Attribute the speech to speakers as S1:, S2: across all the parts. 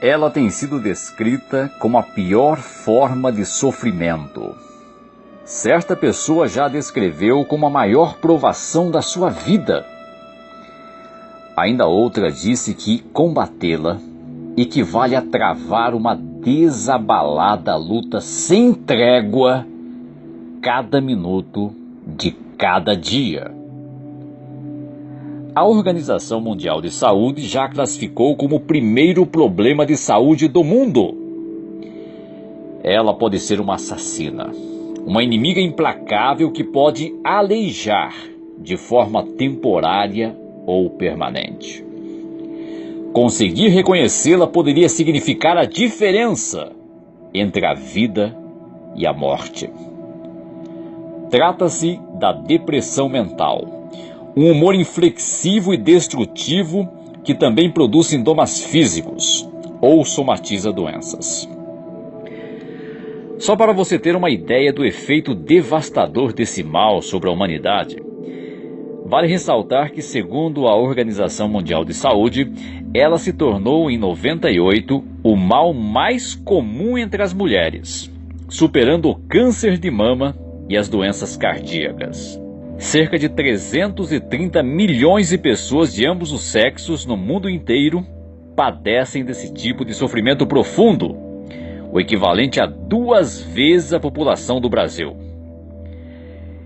S1: Ela tem sido descrita como a pior forma de sofrimento. Certa pessoa já a descreveu como a maior provação da sua vida. Ainda outra disse que combatê-la equivale a travar uma desabalada luta sem trégua cada minuto de cada dia. A Organização Mundial de Saúde já a classificou como o primeiro problema de saúde do mundo. Ela pode ser uma assassina, uma inimiga implacável que pode aleijar de forma temporária ou permanente. Conseguir reconhecê-la poderia significar a diferença entre a vida e a morte. Trata-se da depressão mental, um humor inflexível e destrutivo que também produz sintomas físicos ou somatiza doenças. Só para você ter uma ideia do efeito devastador desse mal sobre a humanidade, vale ressaltar que, segundo a Organização Mundial de Saúde, ela se tornou em 98 o mal mais comum entre as mulheres, superando o câncer de mama e as doenças cardíacas. Cerca de 330 milhões de pessoas de ambos os sexos no mundo inteiro padecem desse tipo de sofrimento profundo, o equivalente a 2 vezes a população do Brasil.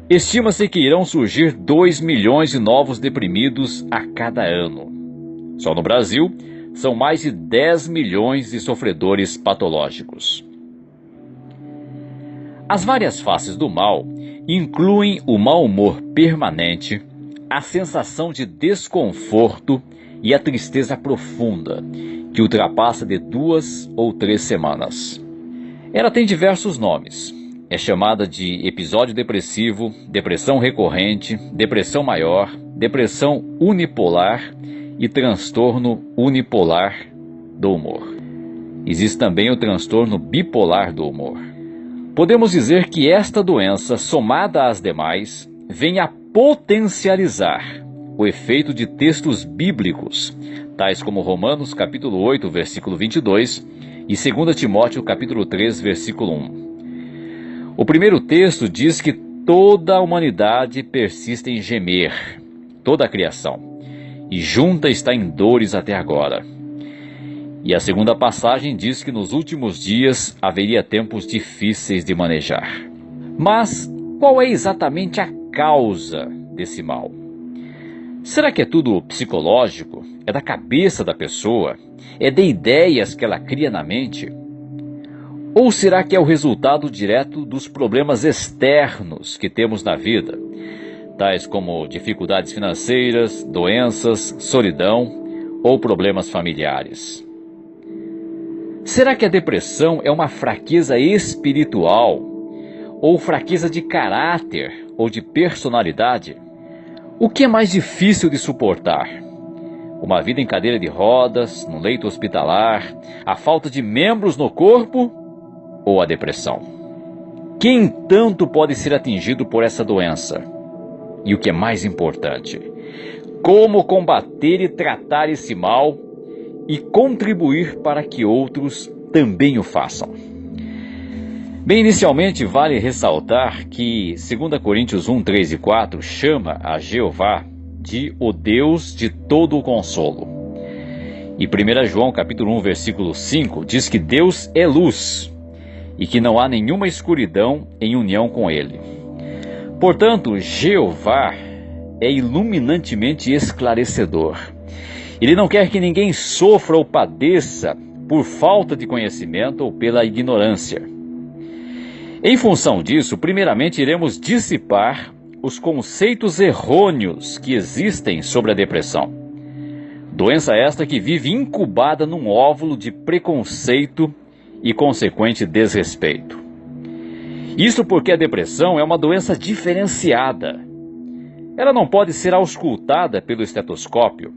S1: Estima-se que irão surgir 2 milhões de novos deprimidos a cada ano. Só no Brasil, são mais de 10 milhões de sofredores patológicos. As várias faces do mal incluem o mau humor permanente, a sensação de desconforto e a tristeza profunda, que ultrapassa de 2 ou 3 semanas. Ela tem diversos nomes. É chamada de episódio depressivo, depressão recorrente, depressão maior, depressão unipolar e transtorno unipolar do humor. Existe também o transtorno bipolar do humor. Podemos dizer que esta doença, somada às demais, vem a potencializar o efeito de textos bíblicos, tais como Romanos capítulo 8, versículo 22 e 2 Timóteo capítulo 3, versículo 1. O primeiro texto diz que toda a humanidade persiste em gemer, toda a criação, e junta está em dores até agora. E a segunda passagem diz que nos últimos dias haveria tempos difíceis de manejar. Mas qual é exatamente a causa desse mal? Será que é tudo psicológico? É da cabeça da pessoa? É de ideias que ela cria na mente? Ou será que é o resultado direto dos problemas externos que temos na vida, tais como dificuldades financeiras, doenças, solidão ou problemas familiares? Será que a depressão é uma fraqueza espiritual ou fraqueza de caráter ou de personalidade? O que é mais difícil de suportar? Uma vida em cadeira de rodas, no leito hospitalar, a falta de membros no corpo ou a depressão? Quem tanto pode ser atingido por essa doença? E o que é mais importante, como combater e tratar esse mal e contribuir para que outros também o façam? Bem, inicialmente vale ressaltar que 2 Coríntios 1, 3 e 4 chama a Jeová de o Deus de todo o consolo. E 1 João capítulo 1, versículo 5 diz que Deus é luz e que não há nenhuma escuridão em união com Ele. Portanto, Jeová é iluminantemente esclarecedor. Ele não quer que ninguém sofra ou padeça por falta de conhecimento ou pela ignorância. Em função disso, primeiramente iremos dissipar os conceitos errôneos que existem sobre a depressão. Doença esta que vive incubada num óvulo de preconceito e consequente desrespeito. Isso porque a depressão é uma doença diferenciada. Ela não pode ser auscultada pelo estetoscópio,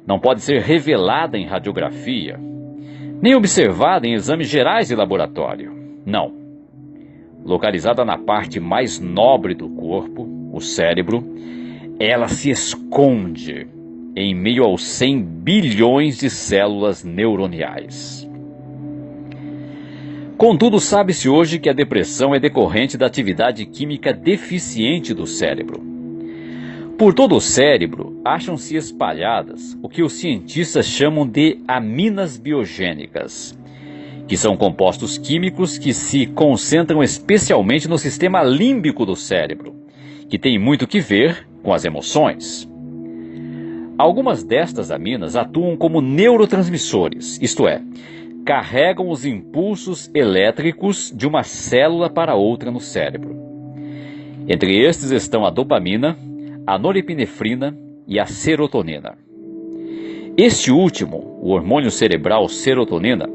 S1: não pode ser revelada em radiografia, nem observada em exames gerais de laboratório. Não. Localizada na parte mais nobre do corpo, o cérebro, ela se esconde em meio aos 100 bilhões de células neuroniais. Contudo, sabe-se hoje que a depressão é decorrente da atividade química deficiente do cérebro. Por todo o cérebro, acham-se espalhadas o que os cientistas chamam de aminas biogênicas, que são compostos químicos que se concentram especialmente no sistema límbico do cérebro, que tem muito que ver com as emoções. Algumas destas aminas atuam como neurotransmissores, isto é, carregam os impulsos elétricos de uma célula para outra no cérebro. Entre estes estão a dopamina, a norepinefrina e a serotonina. Este último, o hormônio cerebral serotonina,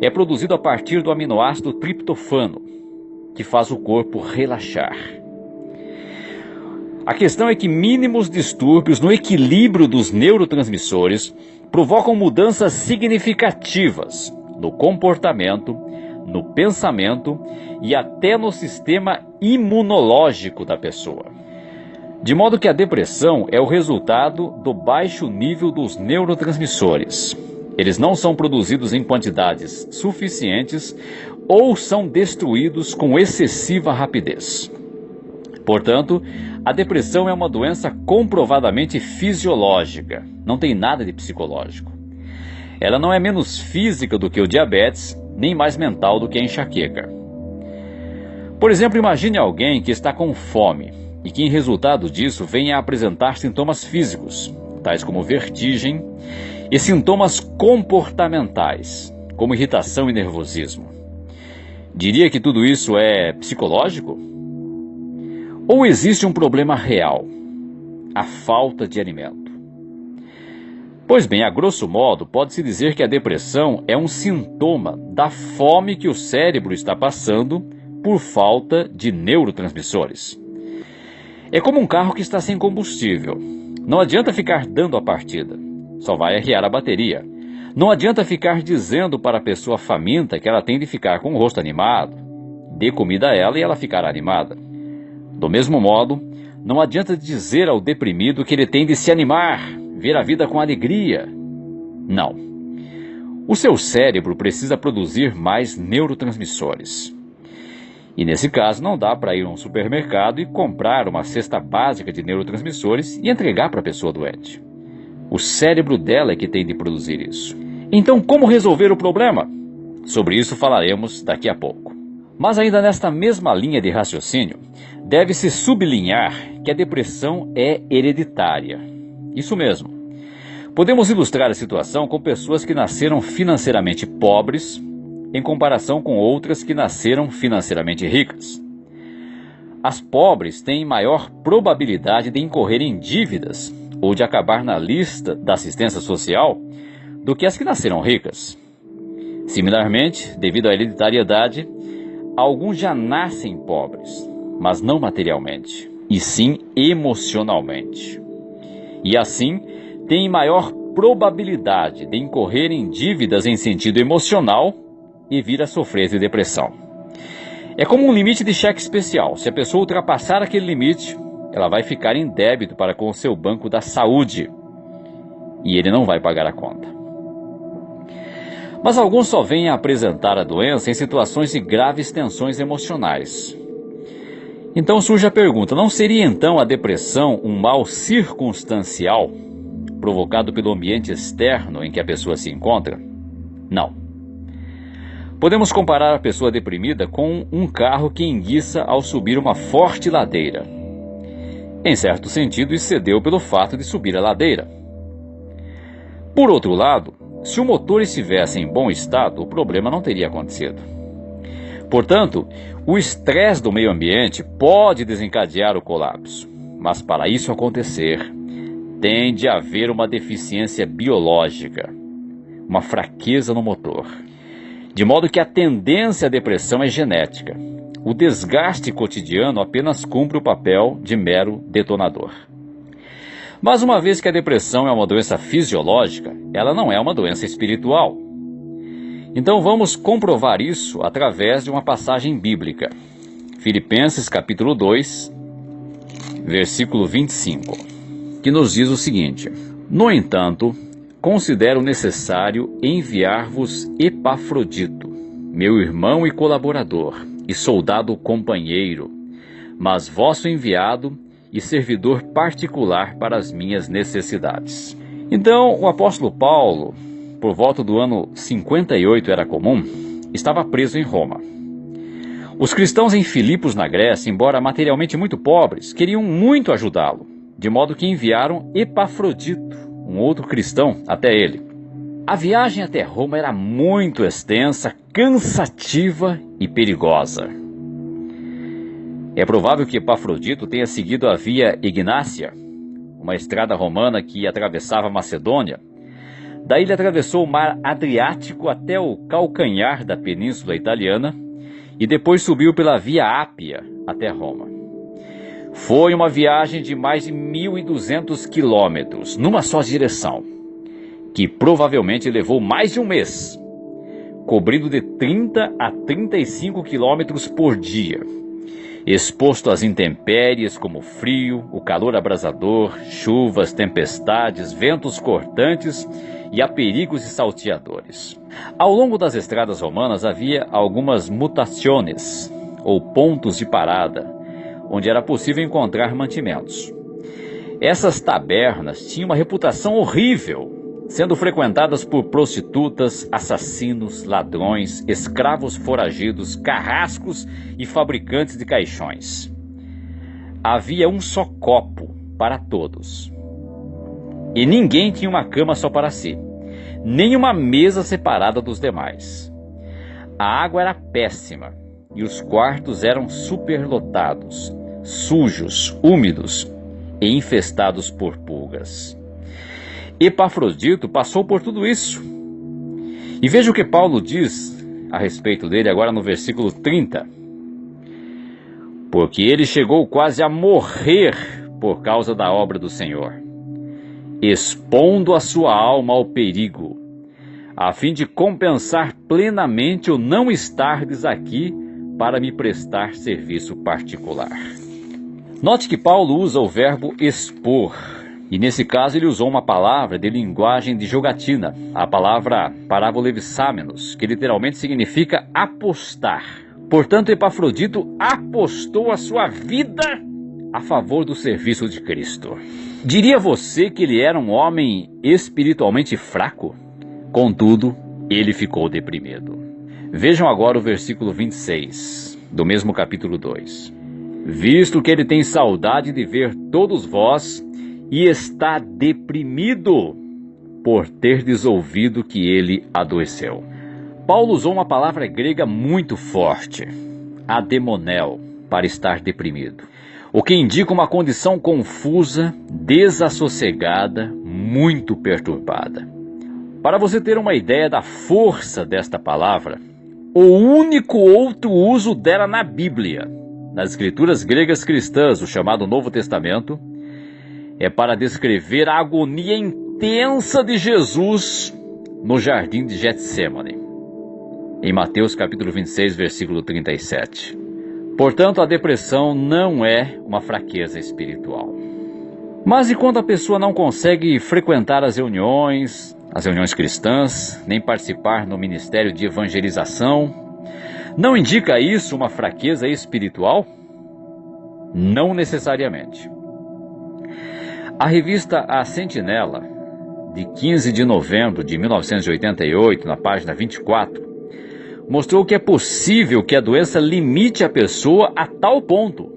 S1: é produzido a partir do aminoácido triptofano, que faz o corpo relaxar. A questão é que mínimos distúrbios no equilíbrio dos neurotransmissores provocam mudanças significativas no comportamento, no pensamento e até no sistema imunológico da pessoa. De modo que a depressão é o resultado do baixo nível dos neurotransmissores. Eles não são produzidos em quantidades suficientes ou são destruídos com excessiva rapidez. Portanto, a depressão é uma doença comprovadamente fisiológica, não tem nada de psicológico. Ela não é menos física do que o diabetes, nem mais mental do que a enxaqueca. Por exemplo, imagine alguém que está com fome e que, em resultado disso, venha a apresentar sintomas físicos, tais como vertigem, e sintomas comportamentais, como irritação e nervosismo. Diria que tudo isso é psicológico? Ou existe um problema real, a falta de alimento? Pois bem, a grosso modo, pode-se dizer que a depressão é um sintoma da fome que o cérebro está passando por falta de neurotransmissores. É como um carro que está sem combustível. Não adianta ficar dando a partida, só vai arriar a bateria. Não adianta ficar dizendo para a pessoa faminta que ela tem de ficar com o rosto animado. Dê comida a ela e ela ficará animada. Do mesmo modo, não adianta dizer ao deprimido que ele tem de se animar, ver a vida com alegria. Não. O seu cérebro precisa produzir mais neurotransmissores. E nesse caso não dá para ir a um supermercado e comprar uma cesta básica de neurotransmissores e entregar para a pessoa doente. O cérebro dela é que tem de produzir isso. Então, como resolver o problema? Sobre isso falaremos daqui a pouco. Mas ainda nesta mesma linha de raciocínio, deve-se sublinhar que a depressão é hereditária. Isso mesmo. Podemos ilustrar a situação com pessoas que nasceram financeiramente pobres em comparação com outras que nasceram financeiramente ricas. As pobres têm maior probabilidade de incorrer em dívidas ou de acabar na lista da assistência social do que as que nasceram ricas. Similarmente, devido à hereditariedade, alguns já nascem pobres, mas não materialmente, e sim emocionalmente. E assim, têm maior probabilidade de incorrer em dívidas em sentido emocional e vir a sofrer de depressão. É como um limite de cheque especial. Se a pessoa ultrapassar aquele limite, ela vai ficar em débito para com o seu banco da saúde e ele não vai pagar a conta. Mas alguns só vêm a apresentar a doença em situações de graves tensões emocionais. Então surge a pergunta, não seria então a depressão um mal circunstancial, provocado pelo ambiente externo em que a pessoa se encontra? Não. Podemos comparar a pessoa deprimida com um carro que enguiça ao subir uma forte ladeira. Em certo sentido, isso se deu pelo fato de subir a ladeira. Por outro lado, se o motor estivesse em bom estado, o problema não teria acontecido. Portanto, o estresse do meio ambiente pode desencadear o colapso, mas para isso acontecer, tem de haver uma deficiência biológica, uma fraqueza no motor. De modo que a tendência à depressão é genética. O desgaste cotidiano apenas cumpre o papel de mero detonador. Mas uma vez que a depressão é uma doença fisiológica, ela não é uma doença espiritual. Então vamos comprovar isso através de uma passagem bíblica. Filipenses capítulo 2, versículo 25, que nos diz o seguinte: No entanto, considero necessário enviar-vos Epafrodito, meu irmão e colaborador, e soldado companheiro, mas vosso enviado e servidor particular para as minhas necessidades. Então, o apóstolo Paulo, por volta do ano 58 era comum, estava preso em Roma. Os cristãos em Filipos, na Grécia, embora materialmente muito pobres, queriam muito ajudá-lo, de modo que enviaram Epafrodito, um outro cristão, até ele. A viagem até Roma era muito extensa, cansativa e perigosa. É provável que Epafrodito tenha seguido a via Ignácia, uma estrada romana que atravessava a Macedônia. Daí ele atravessou o mar Adriático até o calcanhar da Península Italiana e depois subiu pela via Ápia até Roma. Foi uma viagem de mais de 1.200 quilômetros, numa só direção, que provavelmente levou mais de um mês, cobrindo de 30 a 35 quilômetros por dia, exposto às intempéries como o frio, o calor abrasador, chuvas, tempestades, ventos cortantes e a perigos e salteadores. Ao longo das estradas romanas havia algumas mutaciones, ou pontos de parada, onde era possível encontrar mantimentos. Essas tabernas tinham uma reputação horrível, sendo frequentadas por prostitutas, assassinos, ladrões, escravos foragidos, carrascos e fabricantes de caixões. Havia um só copo para todos. E ninguém tinha uma cama só para si, nem uma mesa separada dos demais. A água era péssima e os quartos eram superlotados, sujos, úmidos e infestados por pulgas. Epafrodito passou por tudo isso. E veja o que Paulo diz a respeito dele agora no versículo 30. Porque ele chegou quase a morrer por causa da obra do Senhor, expondo a sua alma ao perigo, a fim de compensar plenamente o não estardes aqui para me prestar serviço particular. Note que Paulo usa o verbo expor. E nesse caso ele usou uma palavra de linguagem de jogatina, a palavra parabolevissamenos, que literalmente significa apostar. Portanto, Epafrodito apostou a sua vida a favor do serviço de Cristo. Diria você que ele era um homem espiritualmente fraco? Contudo, ele ficou deprimido. Vejam agora o versículo 26, do mesmo capítulo 2. Visto que ele tem saudade de ver todos vós, e está deprimido por terdes ouvido que ele adoeceu. Paulo usou uma palavra grega muito forte, ademonel, para estar deprimido, o que indica uma condição confusa, desassossegada, muito perturbada. Para você ter uma ideia da força desta palavra, o único outro uso dela na Bíblia, nas escrituras gregas cristãs, o chamado Novo Testamento, é para descrever a agonia intensa de Jesus no jardim de Getsêmani, em Mateus capítulo 26, versículo 37. Portanto, a depressão não é uma fraqueza espiritual. Mas e quando a pessoa não consegue frequentar as reuniões cristãs, nem participar no ministério de evangelização, não indica isso uma fraqueza espiritual? Não necessariamente. A revista A Sentinela, de 15 de novembro de 1988, na página 24, mostrou que é possível que a doença limite a pessoa a tal ponto.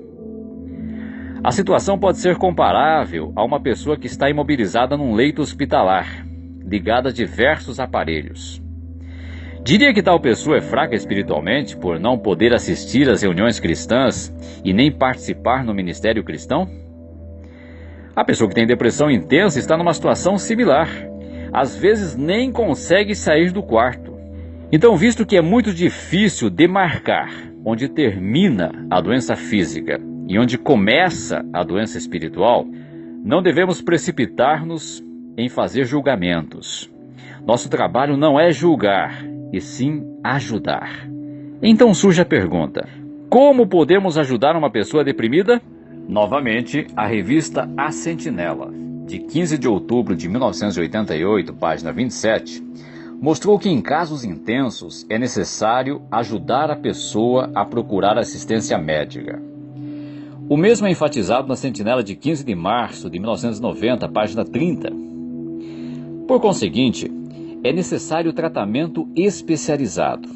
S1: A situação pode ser comparável a uma pessoa que está imobilizada num leito hospitalar, ligada a diversos aparelhos. Diria que tal pessoa é fraca espiritualmente por não poder assistir às reuniões cristãs e nem participar no ministério cristão? A pessoa que tem depressão intensa está numa situação similar. Às vezes nem consegue sair do quarto. Então, visto que é muito difícil demarcar onde termina a doença física e onde começa a doença espiritual, não devemos precipitar-nos em fazer julgamentos. Nosso trabalho não é julgar, e sim ajudar. Então surge a pergunta: como podemos ajudar uma pessoa deprimida? Novamente, a revista A Sentinela, de 15 de outubro de 1988, página 27, mostrou que em casos intensos é necessário ajudar a pessoa a procurar assistência médica. O mesmo é enfatizado na Sentinela de 15 de março de 1990, página 30. Por conseguinte, é necessário tratamento especializado.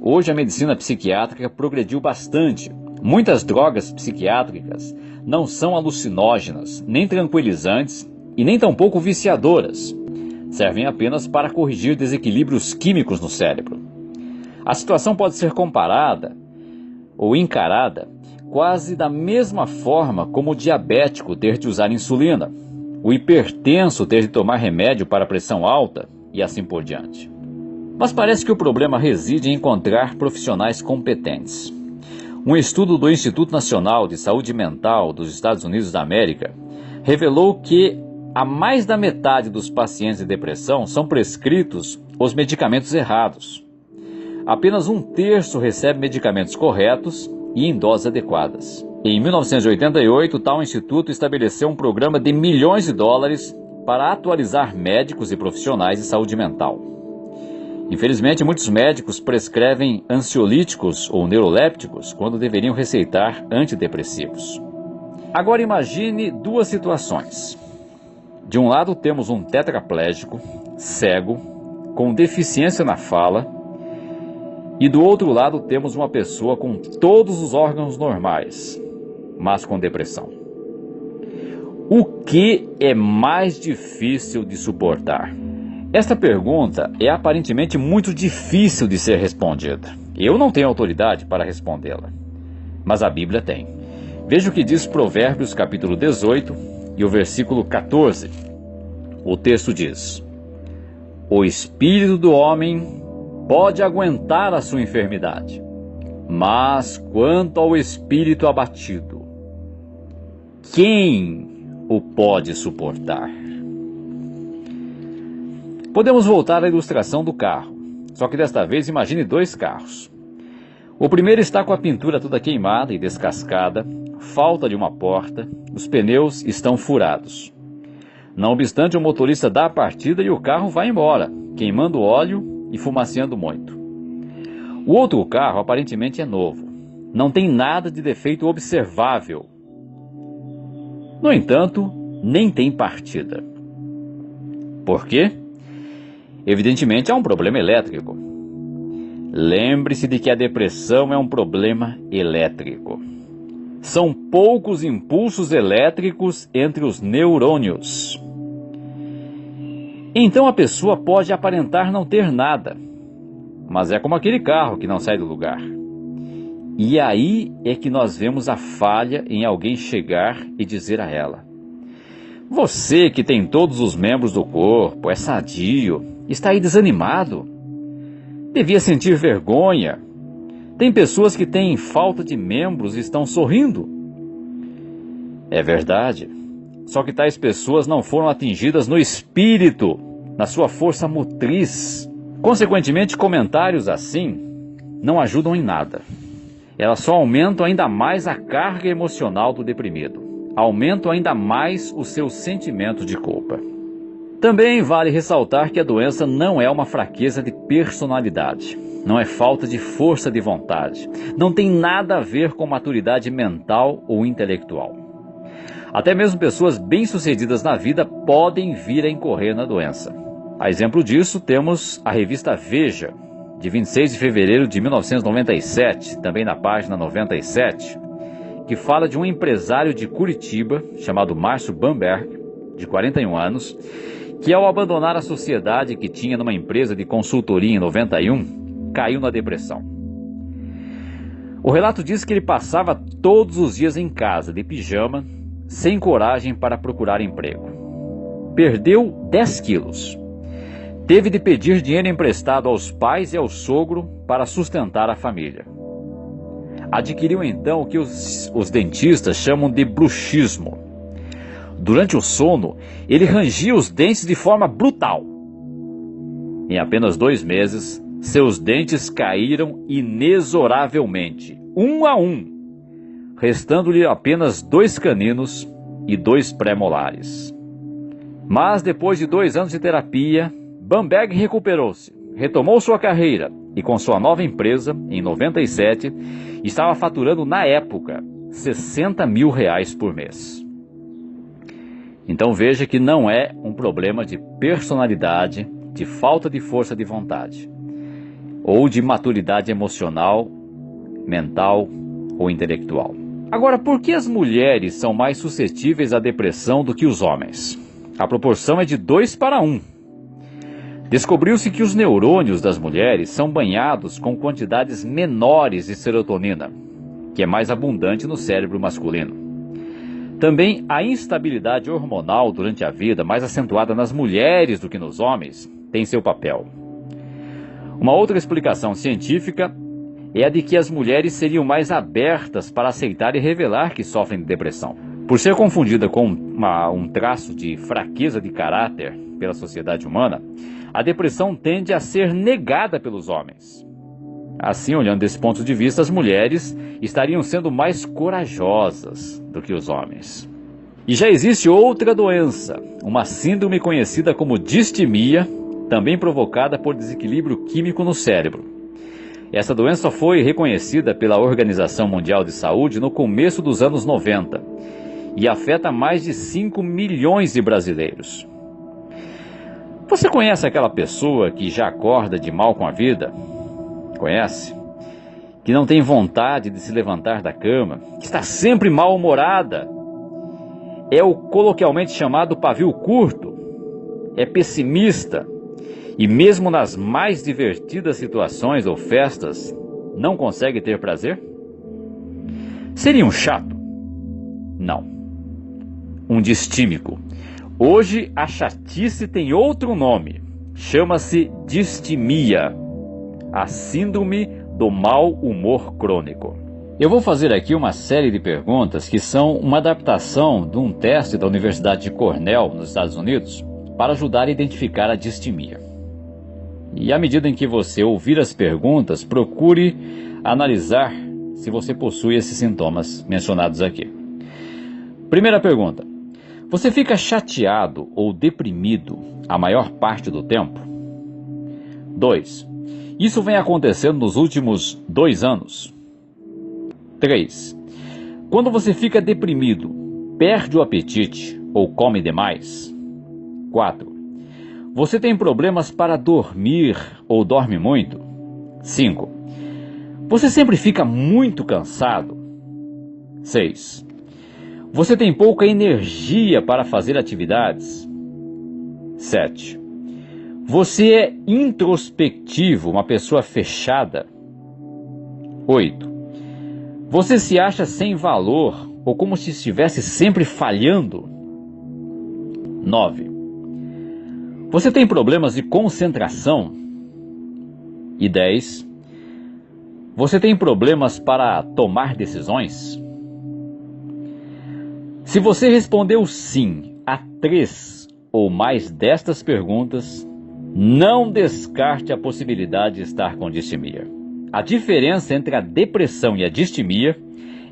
S1: Hoje a medicina psiquiátrica progrediu bastante. Muitas drogas psiquiátricas não são alucinógenas, nem tranquilizantes e nem tampouco viciadoras. Servem apenas para corrigir desequilíbrios químicos no cérebro. A situação pode ser comparada ou encarada quase da mesma forma como o diabético ter de usar insulina, o hipertenso ter de tomar remédio para pressão alta e assim por diante. Mas parece que o problema reside em encontrar profissionais competentes. Um estudo do Instituto Nacional de Saúde Mental dos Estados Unidos da América revelou que a mais da metade dos pacientes de depressão são prescritos os medicamentos errados. Apenas 1/3 recebe medicamentos corretos e em doses adequadas. Em 1988, tal instituto estabeleceu um programa de milhões de dólares para atualizar médicos e profissionais de saúde mental. Infelizmente, muitos médicos prescrevem ansiolíticos ou neurolépticos quando deveriam receitar antidepressivos. Agora imagine duas situações. De um lado temos um tetraplégico, cego, com deficiência na fala, e do outro lado temos uma pessoa com todos os órgãos normais, mas com depressão. O que é mais difícil de suportar? Esta pergunta é aparentemente muito difícil de ser respondida. Eu não tenho autoridade para respondê-la, mas a Bíblia tem. Veja o que diz Provérbios capítulo 18 e o versículo 14. O texto diz: o espírito do homem pode aguentar a sua enfermidade, mas quanto ao espírito abatido, quem o pode suportar? Podemos voltar à ilustração do carro, só que desta vez imagine dois carros. O primeiro está com a pintura toda queimada e descascada, falta de uma porta, os pneus estão furados. Não obstante, o motorista dá a partida e o carro vai embora, queimando óleo e fumaceando muito. O outro carro aparentemente é novo, não tem nada de defeito observável. No entanto, nem tem partida. Por quê? Evidentemente há um problema elétrico. Lembre-se de que a depressão é um problema elétrico. São poucos impulsos elétricos entre os neurônios. Então a pessoa pode aparentar não ter nada, mas é como aquele carro que não sai do lugar. E aí é que nós vemos a falha em alguém chegar e dizer a ela: você que tem todos os membros do corpo, é sadio, está aí desanimado? Devia sentir vergonha. Tem pessoas que têm falta de membros e estão sorrindo. É verdade. Só que tais pessoas não foram atingidas no espírito, na sua força motriz. Consequentemente, comentários assim não ajudam em nada. Elas só aumentam ainda mais a carga emocional do deprimido. Aumentam ainda mais o seu sentimento de culpa. Também vale ressaltar que a doença não é uma fraqueza de personalidade. Não é falta de força de vontade. Não tem nada a ver com maturidade mental ou intelectual. Até mesmo pessoas bem-sucedidas na vida podem vir a incorrer na doença. A exemplo disso, temos a revista Veja, de 26 de fevereiro de 1997, também na página 97, que fala de um empresário de Curitiba, chamado Márcio Bamberg, de 41 anos, que ao abandonar a sociedade que tinha numa empresa de consultoria em 91, caiu na depressão. O relato diz que ele passava todos os dias em casa, de pijama, sem coragem para procurar emprego. Perdeu 10 quilos. Teve de pedir dinheiro emprestado aos pais e ao sogro para sustentar a família. Adquiriu então o que os dentistas chamam de bruxismo. Durante o sono, ele rangia os dentes de forma brutal. Em apenas 2 meses, seus dentes caíram inexoravelmente, um a um, restando-lhe apenas 2 caninos e 2 pré-molares. Mas depois de 2 anos de terapia, Bamberg recuperou-se, retomou sua carreira e com sua nova empresa, em 97, estava faturando na época R$60 mil por mês. Então veja que não é um problema de personalidade, de falta de força de vontade, ou de maturidade emocional, mental ou intelectual. Agora, por que as mulheres são mais suscetíveis à depressão do que os homens? A proporção é de 2 para 1. Descobriu-se que os neurônios das mulheres são banhados com quantidades menores de serotonina, que é mais abundante no cérebro masculino. Também a instabilidade hormonal durante a vida, mais acentuada nas mulheres do que nos homens, tem seu papel. Uma outra explicação científica é a de que as mulheres seriam mais abertas para aceitar e revelar que sofrem de depressão. Por ser confundida com um traço de fraqueza de caráter pela sociedade humana, a depressão tende a ser negada pelos homens. Assim, olhando desse ponto de vista, as mulheres estariam sendo mais corajosas do que os homens. E já existe outra doença, uma síndrome conhecida como distimia, também provocada por desequilíbrio químico no cérebro. Essa doença foi reconhecida pela Organização Mundial de Saúde no começo dos anos 90 e afeta mais de 5 milhões de brasileiros. Você conhece aquela pessoa que já acorda de mal com a vida? Conhece? Que não tem vontade de se levantar da cama, que está sempre mal-humorada. É o coloquialmente chamado pavio curto, é pessimista e mesmo nas mais divertidas situações ou festas não consegue ter prazer? Seria um chato? Não. Um distímico. Hoje a chatice tem outro nome, chama-se distimia, a síndrome do mau humor crônico. Eu vou fazer aqui uma série de perguntas que são uma adaptação de um teste da Universidade de Cornell, nos Estados Unidos, para ajudar a identificar a distimia. E à medida em que você ouvir as perguntas, procure analisar se você possui esses sintomas mencionados aqui. Primeira pergunta: você fica chateado ou deprimido a maior parte do tempo? 2. Isso vem acontecendo nos últimos 2 anos? 3. Quando você fica deprimido, perde o apetite ou come demais? 4. Você tem problemas para dormir ou dorme muito? 5. Você sempre fica muito cansado? 6. Você tem pouca energia para fazer atividades? 7. Você é introspectivo, uma pessoa fechada? 8. Você se acha sem valor ou como se estivesse sempre falhando? 9. Você tem problemas de concentração? E 10. Você tem problemas para tomar decisões? Se você respondeu sim a 3 ou mais destas perguntas, não descarte a possibilidade de estar com distimia. A diferença entre a depressão e a distimia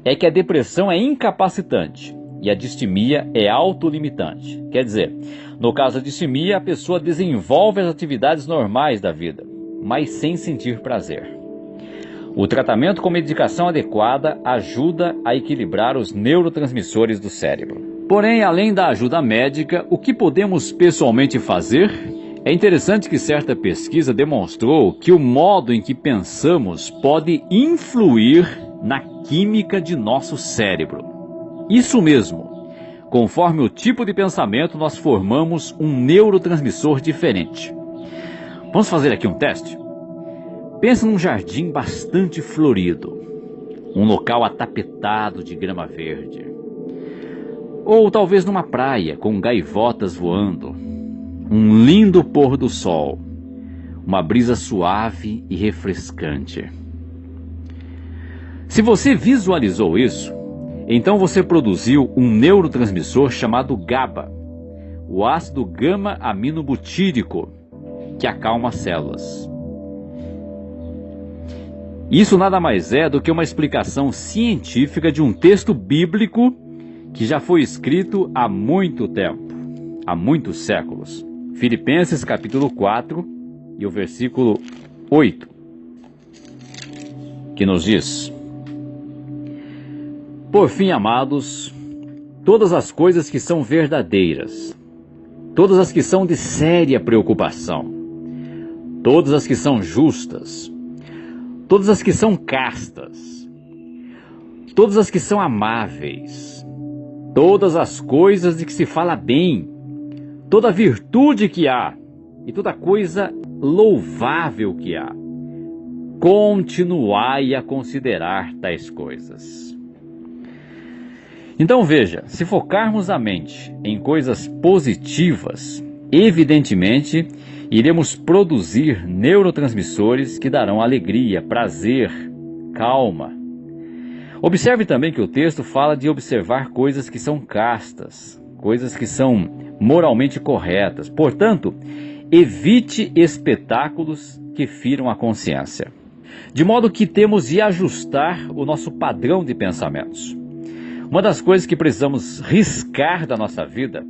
S1: é que a depressão é incapacitante e a distimia é autolimitante. Quer dizer, no caso da distimia, a pessoa desenvolve as atividades normais da vida, mas sem sentir prazer. O tratamento com medicação adequada ajuda a equilibrar os neurotransmissores do cérebro. Porém, além da ajuda médica, o que podemos pessoalmente fazer? É interessante que certa pesquisa demonstrou que o modo em que pensamos pode influir na química de nosso cérebro. Isso mesmo, conforme o tipo de pensamento, nós formamos um neurotransmissor diferente. Vamos fazer aqui um teste? Pensa num jardim bastante florido, um local atapetado de grama verde. Ou talvez numa praia com gaivotas voando, um lindo pôr do sol, uma brisa suave e refrescante. Se você visualizou isso, então você produziu um neurotransmissor chamado GABA, o ácido gama-aminobutírico, que acalma as células. Isso nada mais é do que uma explicação científica de um texto bíblico que já foi escrito há muito tempo. há muitos séculos. Filipenses capítulo 4 e o versículo 8, que nos diz: Por fim, amados, todas as coisas que são verdadeiras, todas as que são de séria preocupação, todas as que são justas, todas as que são castas, todas as que são amáveis, todas as coisas de que se fala bem, toda virtude que há e toda coisa louvável que há, continuai a considerar tais coisas. Então veja, se focarmos a mente em coisas positivas, evidentemente iremos produzir neurotransmissores que darão alegria, prazer, calma. Observe também que o texto fala de observar coisas que são castas, coisas que são moralmente corretas. Portanto, evite espetáculos que firam a consciência. De modo que temos de ajustar o nosso padrão de pensamentos. Uma das coisas que precisamos riscar da nossa vida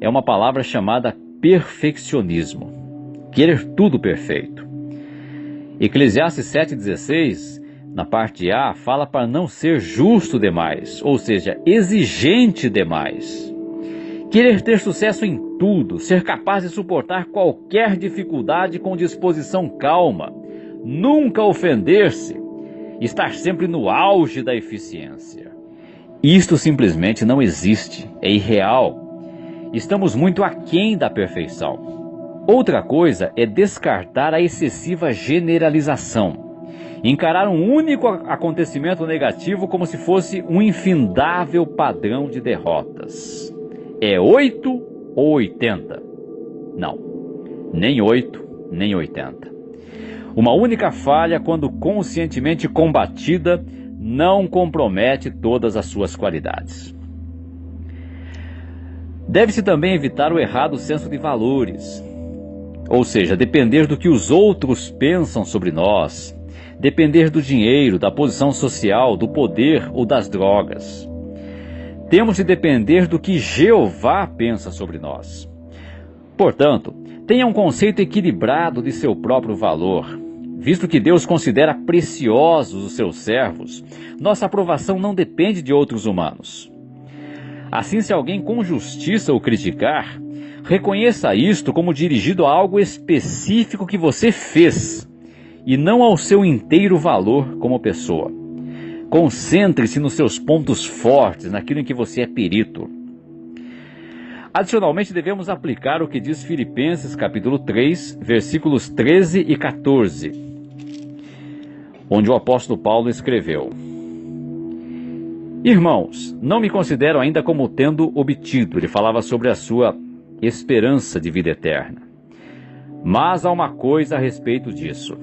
S1: é uma palavra chamada perfeccionismo. Querer tudo perfeito. Eclesiastes 7,16, na parte A, fala para não ser justo demais, ou seja, exigente demais. Querer ter sucesso em tudo, ser capaz de suportar qualquer dificuldade com disposição calma, nunca ofender-se, estar sempre no auge da eficiência. Isto simplesmente não existe, é irreal. Estamos muito aquém da perfeição. Outra coisa é descartar a excessiva generalização. Encarar um único acontecimento negativo como se fosse um infindável padrão de derrotas. É 8 ou 80? Não, nem 8, nem 80. Uma única falha, quando conscientemente combatida, não compromete todas as suas qualidades. Deve-se também evitar o errado senso de valores, ou seja, depender do que os outros pensam sobre nós, depender do dinheiro, da posição social, do poder ou das drogas. Temos de depender do que Jeová pensa sobre nós. Portanto, tenha um conceito equilibrado de seu próprio valor. Visto que Deus considera preciosos os seus servos, nossa aprovação não depende de outros humanos. Assim, se alguém com justiça o criticar, reconheça isto como dirigido a algo específico que você fez, e não ao seu inteiro valor como pessoa. Concentre-se nos seus pontos fortes, naquilo em que você é perito. Adicionalmente, devemos aplicar o que diz Filipenses capítulo 3, versículos 13 e 14, onde o apóstolo Paulo escreveu: Irmãos, não me considero ainda como tendo obtido. Ele falava sobre a sua esperança de vida eterna. Mas há uma coisa a respeito disso: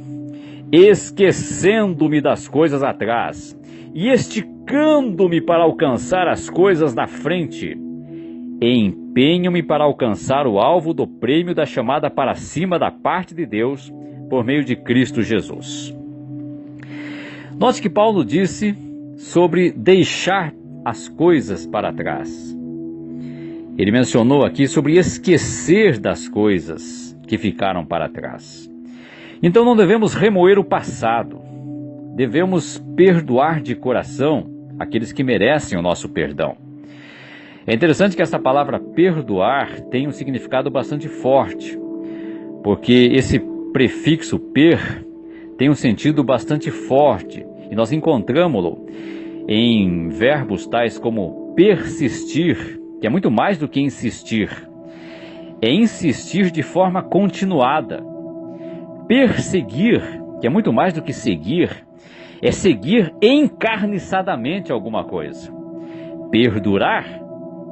S1: esquecendo-me das coisas atrás e esticando-me para alcançar as coisas na frente, empenho-me para alcançar o alvo do prêmio da chamada para cima da parte de Deus por meio de Cristo Jesus. Note que Paulo disse sobre deixar as coisas para trás. Ele mencionou aqui sobre esquecer das coisas que ficaram para trás. Então não devemos remoer o passado. Devemos perdoar de coração aqueles que merecem o nosso perdão. É interessante que essa palavra perdoar tem um significado bastante forte, porque esse prefixo per tem um sentido bastante forte, e nós encontramos-lo em verbos tais como persistir, que é muito mais do que insistir. É insistir de forma continuada. Perseguir, que é muito mais do que seguir, é seguir encarniçadamente alguma coisa. Perdurar,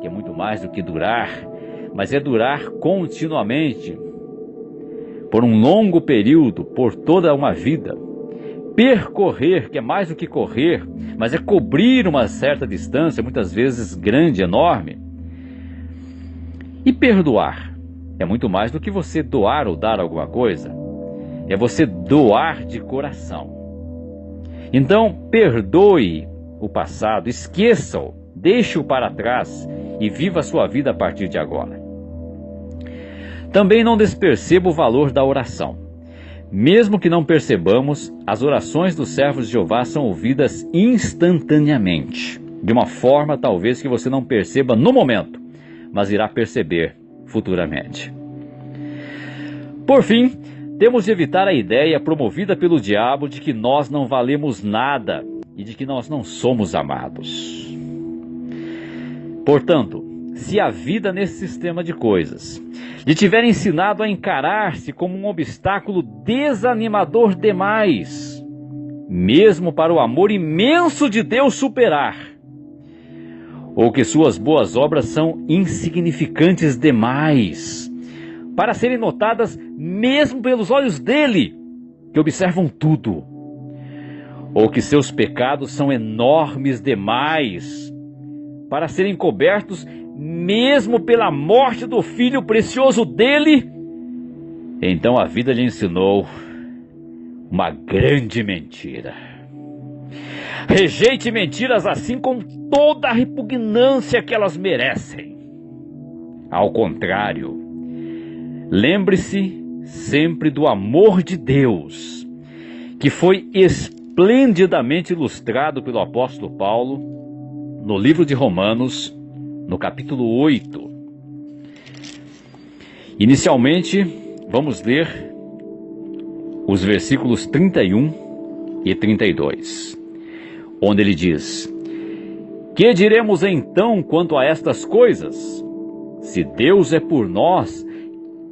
S1: que é muito mais do que durar, mas é durar continuamente, por um longo período, por toda uma vida. Percorrer, que é mais do que correr, mas é cobrir uma certa distância, muitas vezes grande, enorme. E perdoar é muito mais do que você doar ou dar alguma coisa. É você doar de coração. Então, perdoe o passado, esqueça-o, deixe-o para trás e viva a sua vida a partir de agora. Também não desperceba o valor da oração. Mesmo que não percebamos, as orações dos servos de Jeová são ouvidas instantaneamente, de uma forma talvez que você não perceba no momento, mas irá perceber futuramente. Por fim, temos de evitar a ideia promovida pelo diabo de que nós não valemos nada e de que nós não somos amados. Portanto, se a vida nesse sistema de coisas lhe tiver ensinado a encarar-se como um obstáculo desanimador demais, mesmo para o amor imenso de Deus superar, ou que suas boas obras são insignificantes demais para serem notadas mesmo pelos olhos dele, que observam tudo, ou que seus pecados são enormes demais para serem cobertos mesmo pela morte do filho precioso dele, então a vida lhe ensinou uma grande mentira. Rejeite mentiras assim com toda a repugnância que elas merecem. Ao contrário, lembre-se sempre do amor de Deus, que foi esplendidamente ilustrado pelo apóstolo Paulo no livro de Romanos, no capítulo 8. Inicialmente, vamos ler os versículos 31 e 32, onde ele diz: Que diremos então quanto a estas coisas? Se Deus é por nós,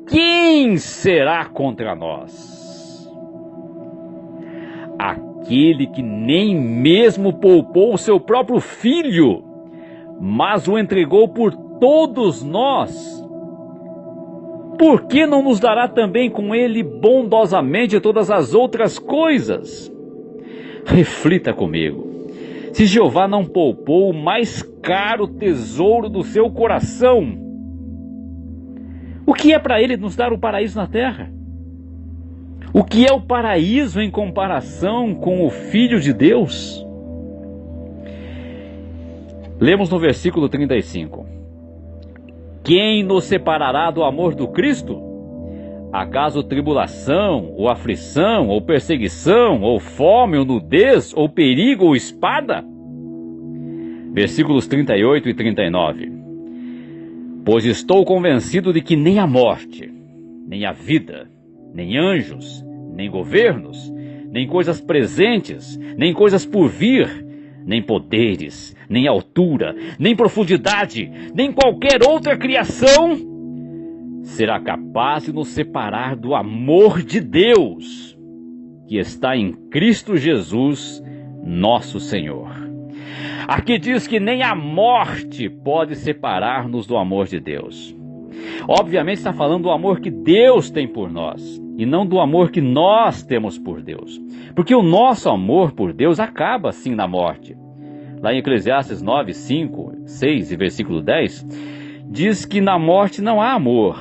S1: quem será contra nós? Aquele que nem mesmo poupou o seu próprio filho, mas o entregou por todos nós, por que não nos dará também com ele bondosamente todas as outras coisas? Reflita comigo. Se Jeová não poupou o mais caro tesouro do seu coração, o que é para ele nos dar o paraíso na terra? O que é o paraíso em comparação com o Filho de Deus? Lemos no versículo 35. Quem nos separará do amor do Cristo? Acaso tribulação, ou aflição, ou perseguição, ou fome, ou nudez, ou perigo, ou espada? Versículos 38 e 39. Pois estou convencido de que nem a morte, nem a vida, nem anjos, nem governos, nem coisas presentes, nem coisas por vir, nem poderes, nem altura, nem profundidade, nem qualquer outra criação será capaz de nos separar do amor de Deus, que está em Cristo Jesus, nosso Senhor. Aqui diz que nem a morte pode separar-nos do amor de Deus. Obviamente está falando do amor que Deus tem por nós, e não do amor que nós temos por Deus. Porque o nosso amor por Deus acaba sim na morte. Lá em Eclesiastes 9, 5, 6 e versículo 10, diz que na morte não há amor,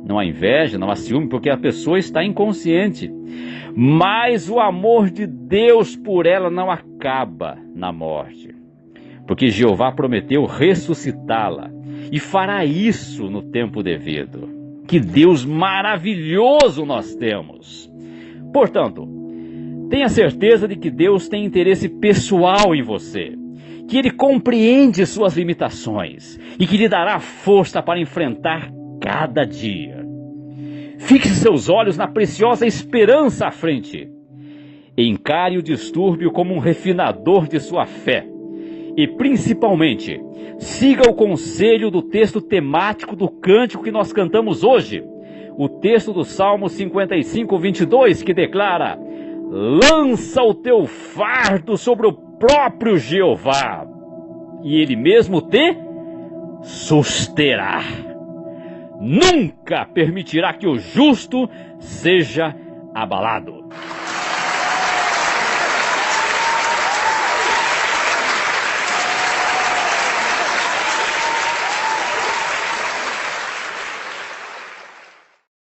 S1: não há inveja, não há ciúme, porque a pessoa está inconsciente. Mas o amor de Deus por ela não acaba na morte, porque Jeová prometeu ressuscitá-la, e fará isso no tempo devido. Que Deus maravilhoso nós temos! Portanto, tenha certeza de que Deus tem interesse pessoal em você, que Ele compreende suas limitações e que lhe dará força para enfrentar cada dia. Fixe seus olhos na preciosa esperança à frente. Encare o distúrbio como um refinador de sua fé. E, principalmente, siga o conselho do texto temático do cântico que nós cantamos hoje. O texto do Salmo 55, 22, que declara: lança o teu fardo sobre o próprio Jeová, e Ele mesmo te susterá. Nunca permitirá que o justo seja abalado.